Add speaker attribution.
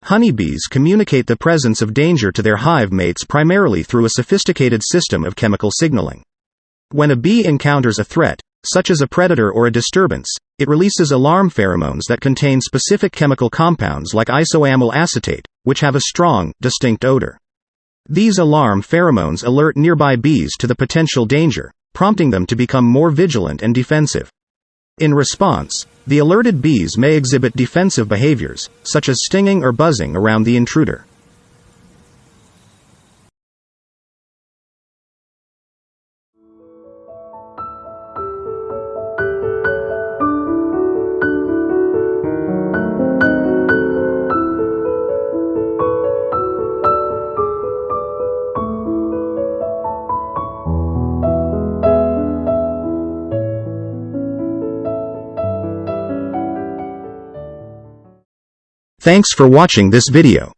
Speaker 1: Honeybees communicate the presence of danger to their hive mates primarily through a sophisticated system of chemical signaling. When a bee encounters a threat, such as a predator or a disturbance, it releases alarm pheromones that contain specific chemical compounds like isoamyl acetate, which have a strong, distinct odor. These alarm pheromones alert nearby bees to the potential danger, prompting them to become more vigilant and defensive. In response, the alerted bees may exhibit defensive behaviors, such as stinging or buzzing around the intruder. Thanks for watching this video.